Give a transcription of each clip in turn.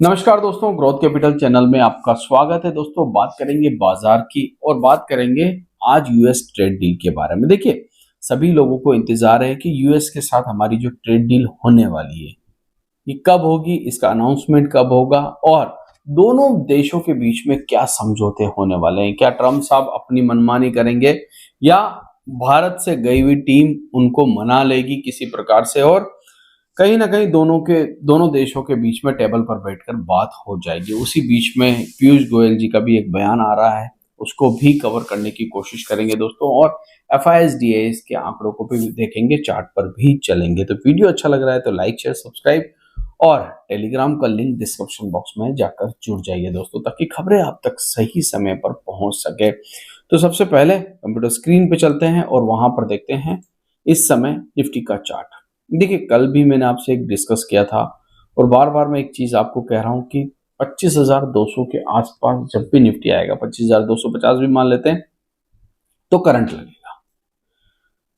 नमस्कार दोस्तों, growth capital channel में आपका स्वागत है। दोस्तों, बात करेंगे बाजार की और बात करेंगे आज यूएस ट्रेड डील के बारे में। देखिए, सभी लोगों को इंतजार है कि यूएस के साथ हमारी जो ट्रेड डील होने वाली है ये कब होगी, इसका अनाउंसमेंट कब होगा और दोनों देशों के बीच में क्या समझौते होने वाले हैं। क्या ट्रम्प साहब अपनी मनमानी करेंगे या भारत से गई हुई टीम उनको मना लेगी किसी प्रकार से, और कहीं ना कहीं दोनों देशों के बीच में टेबल पर बैठकर बात हो जाएगी। उसी बीच में पीयूष गोयल जी का भी एक बयान आ रहा है, उसको भी कवर करने की कोशिश करेंगे दोस्तों। और एफआईएसडीएस के आंकड़ों को भी देखेंगे, चार्ट पर भी चलेंगे। तो वीडियो अच्छा लग रहा है तो लाइक शेयर सब्सक्राइब और टेलीग्राम का लिंक डिस्क्रिप्शन बॉक्स में जाकर जुड़ जाइए दोस्तों, ताकि खबरें आप तक सही समय पर पहुंच सके। तो सबसे पहले कंप्यूटर स्क्रीन पे चलते हैं और वहां पर देखते हैं इस समय निफ्टी का चार्ट। देखिए, कल भी मैंने आपसे एक डिस्कस किया था और बार बार मैं एक चीज आपको कह रहा हूं कि 25,200 के आसपास जब भी निफ्टी आएगा, 25,250 भी मान लेते हैं, तो करंट लगेगा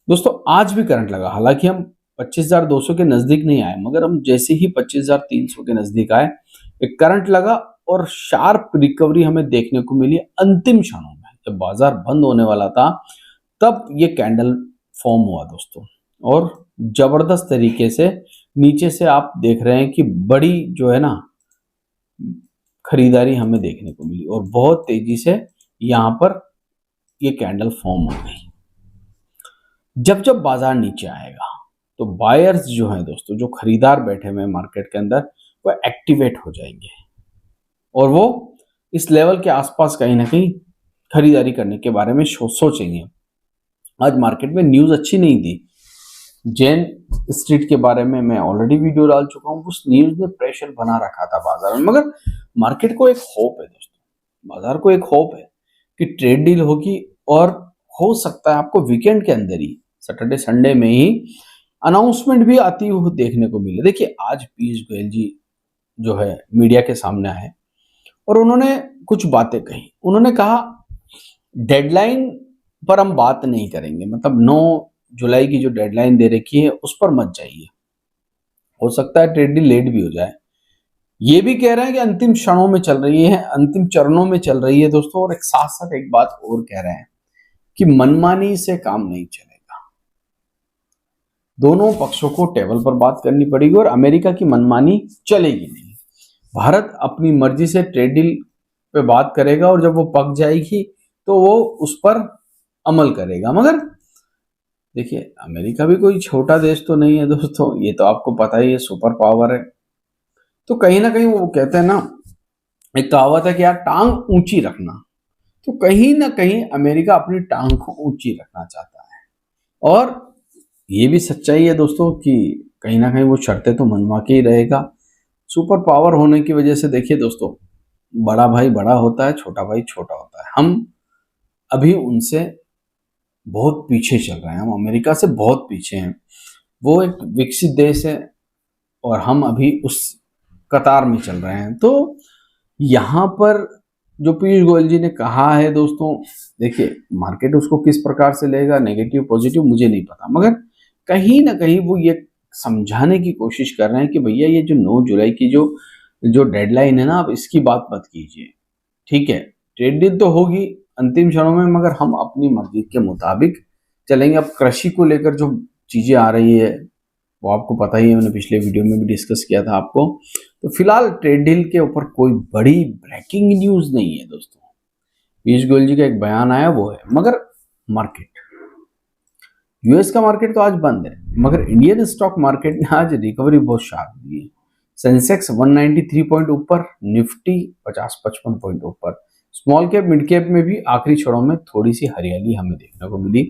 दोस्तों। आज भी करंट लगा, हालांकि हम 25,200 के नजदीक नहीं आए, मगर हम जैसे ही 25,300 के नजदीक आए एक करंट लगा और शार्प रिकवरी हमें देखने को मिली अंतिम क्षणों में। जब बाजार बंद होने वाला था तब ये कैंडल फॉर्म हुआ दोस्तों, और जबरदस्त तरीके से नीचे से आप देख रहे हैं कि बड़ी जो है ना खरीदारी हमें देखने को मिली और बहुत तेजी से यहां पर ये कैंडल फॉर्म हो गई। जब जब बाजार नीचे आएगा तो बायर्स जो हैं दोस्तों, जो खरीदार बैठे हुए हैं मार्केट के अंदर, वो एक्टिवेट हो जाएंगे और वो इस लेवल के आसपास कहीं ना कहीं खरीदारी करने के बारे में सोचेंगे। आज मार्केट में न्यूज अच्छी नहीं थी। जेन स्ट्रीट के बारे में मैं ऑलरेडी वीडियो डाल चुका हूं। उस न्यूज ने प्रेशर बना रखा था बाजार में, मगर मार्केट को एक होप है दोस्तों, बाजार को एक होप है कि ट्रेड डील होगी और हो सकता है आपको वीकेंड के अंदर ही, सैटरडे संडे में ही अनाउंसमेंट भी आती हुई देखने को मिले। देखिए, आज पीयूष गोयल जी जो है मीडिया के सामने आए और उन्होंने कुछ बातें कही। उन्होंने कहा डेडलाइन पर हम बात नहीं करेंगे, मतलब 9 जुलाई की जो डेडलाइन दे रखी है उस पर मत जाइए, हो सकता है ट्रेड डील लेट भी हो जाए। ये भी कह रहे हैं कि अंतिम क्षणों में चल रही है, अंतिम चरणों में चल रही है दोस्तों। और एक साथ साथ एक बात और कह रहे हैं कि मनमानी से काम नहीं चलेगा, दोनों पक्षों को टेबल पर बात करनी पड़ेगी और अमेरिका की मनमानी चलेगी नहीं। भारत अपनी मर्जी से ट्रेड डील पे बात करेगा और जब वो पक जाएगी तो वो उस पर अमल करेगा। मगर देखिए, अमेरिका भी कोई छोटा देश तो नहीं है दोस्तों, ये तो आपको पता ही है, सुपर पावर है। तो कहीं ना कहीं वो कहते हैं ना, एक कहावत है कि यार टांग ऊंची रखना, तो कहीं ना कहीं अमेरिका अपनी टांग को ऊंची रखना चाहता है। और ये भी सच्चाई है दोस्तों कि कहीं ना कहीं वो शर्तें तो मनवा के ही रहेगा। सुपर पावर होने की वजह से देखिए दोस्तों, बड़ा भाई बड़ा होता है, छोटा भाई छोटा होता है। हम अभी उनसे बहुत पीछे चल रहे हैं, हम अमेरिका से बहुत पीछे हैं। वो एक विकसित देश है और हम अभी उस कतार में चल रहे हैं। तो यहाँ पर जो पीयूष गोयल जी ने कहा है दोस्तों, देखिए मार्केट उसको किस प्रकार से लेगा, नेगेटिव पॉजिटिव मुझे नहीं पता, मगर कहीं ना कहीं वो ये समझाने की कोशिश कर रहे हैं कि भैया ये जो 9 जुलाई की जो जो डेडलाइन है ना, आप इसकी बात मत कीजिए। ठीक है, ट्रेड डील तो होगी अंतिम क्षणों में, मगर हम अपनी मर्जी के मुताबिक चलेंगे। अब कृषि को लेकर जो चीजें आ रही है वो आपको पता ही है, मैंने पिछले वीडियो में भी डिस्कस किया था आपको। तो फिलहाल ट्रेड डील के ऊपर कोई बड़ी ब्रेकिंग न्यूज नहीं है दोस्तों। पीयूष गोयल जी का एक बयान आया वो है, मगर मार्केट, यूएस का मार्केट तो आज बंद है, मगर इंडियन स्टॉक मार्केट ने आज रिकवरी बहुत शार्प दी है। सेंसेक्स 193 पॉइंट ऊपर, निफ्टी 50-55 पॉइंट ऊपर। स्मॉल कैप मिड कैप में भी आखिरी क्षणों में थोड़ी सी हरियाली हमें देखने को मिली,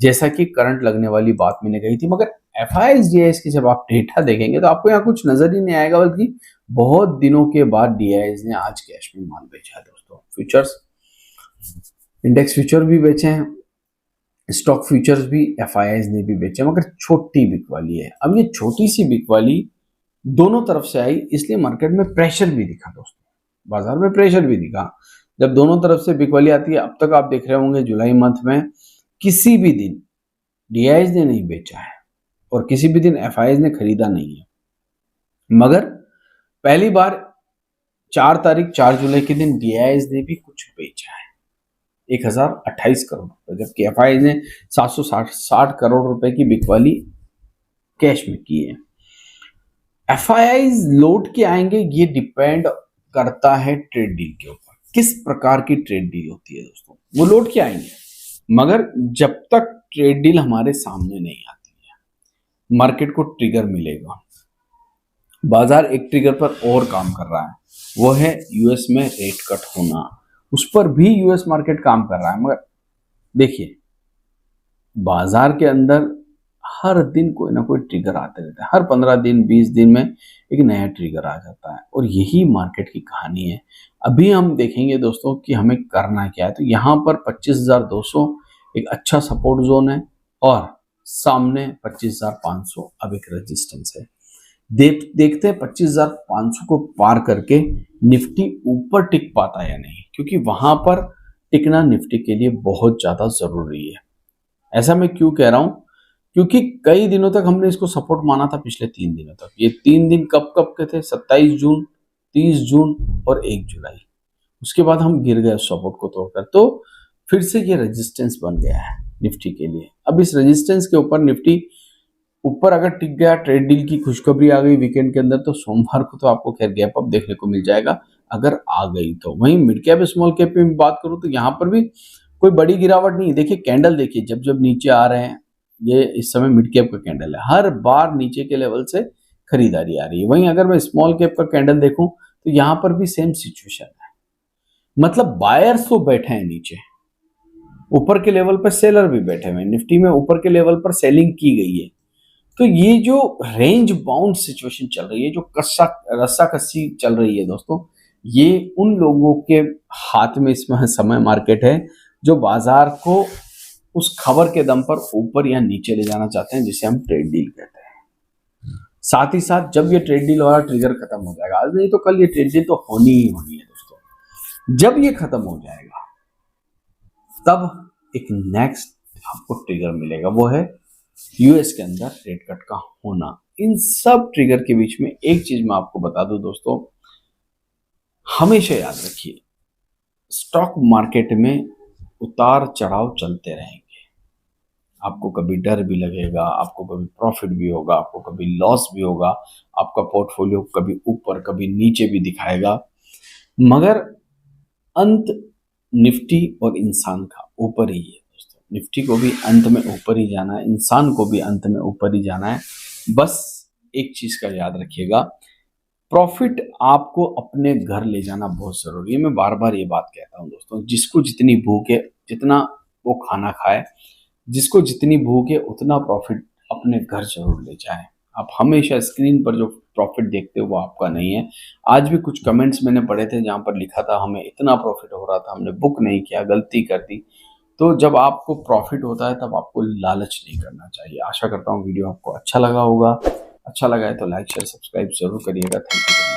जैसा कि करंट लगने वाली बात मैंने कही थी। मगर एफआईएस की जब आप डेटा देखेंगे तो आपको यहाँ कुछ नजर ही नहीं आएगा, बल्कि बहुत दिनों के बाद डीआईएस ने आज कैश में माल बेचा है दोस्तों। फ्यूचर्स, इंडेक्स फ्यूचर भी बेचे हैं, स्टॉक फ्यूचर्स भी एफआईआईज ने भी बेचे, मगर छोटी बिक वाली है। अब ये छोटी सी बिक वाली दोनों तरफ से आई, इसलिए मार्केट में प्रेशर भी दिखा दोस्तों, बाजार में प्रेशर भी दिखा। जब दोनों तरफ से बिक वाली आती है, अब तक आप देख रहे होंगे जुलाई मंथ में किसी भी दिन डीआईज ने नहीं बेचा है और किसी भी दिन एफआईआईज ने खरीदा नहीं है। मगर पहली बार 4 जुलाई के दिन DIS ने भी कुछ बेचा है 1028 करोड़ रुपए, जबकि FII ने 760 करोड़ रुपए की बिकवाली कैश में की है। FII लौट के आएंगे, ये डिपेंड करता है ट्रेड डील के ऊपर, किस प्रकार की ट्रेड डील होती है दोस्तों, वो लौट के आएंगे। मगर जब तक ट्रेड डील हमारे सामने नहीं आती है, मार्केट को ट्रिगर मिलेगा। बाजार एक ट्रिगर पर और काम कर रहा है, वो है US में रेट कट होना, उस पर भी US मार्केट काम कर रहा है। मगर देखिए, बाजार के अंदर हर दिन कोई ना कोई ट्रिगर आते रहता है, हर 15 दिन 20 दिन में एक नया ट्रिगर आ जाता है, और यही मार्केट की कहानी है। अभी हम देखेंगे दोस्तों कि हमें करना क्या है। तो यहाँ पर 25,200 एक अच्छा सपोर्ट जोन है, और सामने 25,500 अब एक रेजिस्टेंस है। देखते हैं 25,500 को पार करके निफ्टी ऊपर टिक पाता है या नहीं, क्योंकि वहां पर टिकना निफ्टी के लिए बहुत ज्यादा जरूरी है। ऐसा मैं क्यों कह रहा हूं, क्योंकि कई दिनों तक हमने इसको सपोर्ट माना था, पिछले 3 दिनों तक। ये 3 दिन कब कब के थे, 27 जून, 30 जून और 1 जुलाई। उसके बाद हम गिर गए सपोर्ट को तोड़कर, तो फिर से ये रेजिस्टेंस बन गया है निफ्टी के लिए। अब इस रेजिस्टेंस के ऊपर निफ्टी ऊपर अगर टिक गया, ट्रेड डील की खुशखबरी आ गई वीकेंड के अंदर, तो सोमवार को तो आपको खैर गैप अप देखने को मिल जाएगा अगर आ गई तो। वहीं मिड कैप स्मॉल कैप में बात करूं तो यहाँ पर भी कोई बड़ी गिरावट नहीं है। देखिए कैंडल, देखिए जब जब नीचे आ रहे हैं, ये इस समय मिड कैप का कैंडल है, हर बार नीचे के लेवल से खरीदारी आ रही है। वहीं अगर मैं स्मॉल कैप का कैंडल देखूं तो यहाँ पर भी सेम सिचुएशन है, मतलब बायर्स तो बैठे हैं नीचे, ऊपर के लेवल पर सेलर भी बैठे हुए हैं। निफ्टी में ऊपर के लेवल पर सेलिंग की गई है। तो ये जो रेंज बाउंड सिचुएशन चल रही है, जो रस्साकसी चल रही है दोस्तों, ये उन लोगों के हाथ में इसमें समय मार्केट है जो बाजार को उस खबर के दम पर ऊपर या नीचे ले जाना चाहते हैं, जिसे हम ट्रेड डील कहते हैं। साथ ही साथ जब ये ट्रेड डील वाला ट्रिगर खत्म हो जाएगा, आज नहीं तो कल ये ट्रेड डील तो होनी ही होनी है दोस्तों। जब ये खत्म हो जाएगा तब एक नेक्स्ट आपको ट्रिगर मिलेगा, वो है US के अंदर रेट कट का होना। इन सब ट्रिगर के बीच में एक चीज मैं आपको बता दूं दोस्तों, हमेशा याद रखिए, स्टॉक मार्केट में उतार चढ़ाव चलते रहेंगे। आपको कभी डर भी लगेगा, आपको कभी प्रॉफिट भी होगा, आपको कभी लॉस भी होगा, आपका पोर्टफोलियो कभी ऊपर कभी नीचे भी दिखाएगा, मगर अंत निफ्टी और इंसान का ऊपर ही है दोस्तों। निफ्टी को भी अंत में ऊपर ही जाना है, इंसान को भी अंत में ऊपर ही जाना है। बस एक चीज का याद रखिएगा, प्रॉफिट आपको अपने घर ले जाना बहुत जरूरी है। मैं बार बार ये बात कहता हूँ दोस्तों, जिसको जितनी भूख है जितना वो खाना खाए, जिसको जितनी भूख है उतना प्रॉफिट अपने घर जरूर ले जाए। आप हमेशा स्क्रीन पर जो प्रॉफिट देखते हो वो आपका नहीं है। आज भी कुछ कमेंट्स मैंने पढ़े थे जहां पर लिखा था हमें इतना प्रॉफिट हो रहा था, हमने बुक नहीं किया, गलती कर दी। तो जब आपको प्रॉफिट होता है तब आपको लालच नहीं करना चाहिए। आशा करता हूँ वीडियो आपको अच्छा लगा होगा। अच्छा लगा है तो लाइक शेयर सब्सक्राइब जरूर करिएगा। Thank you.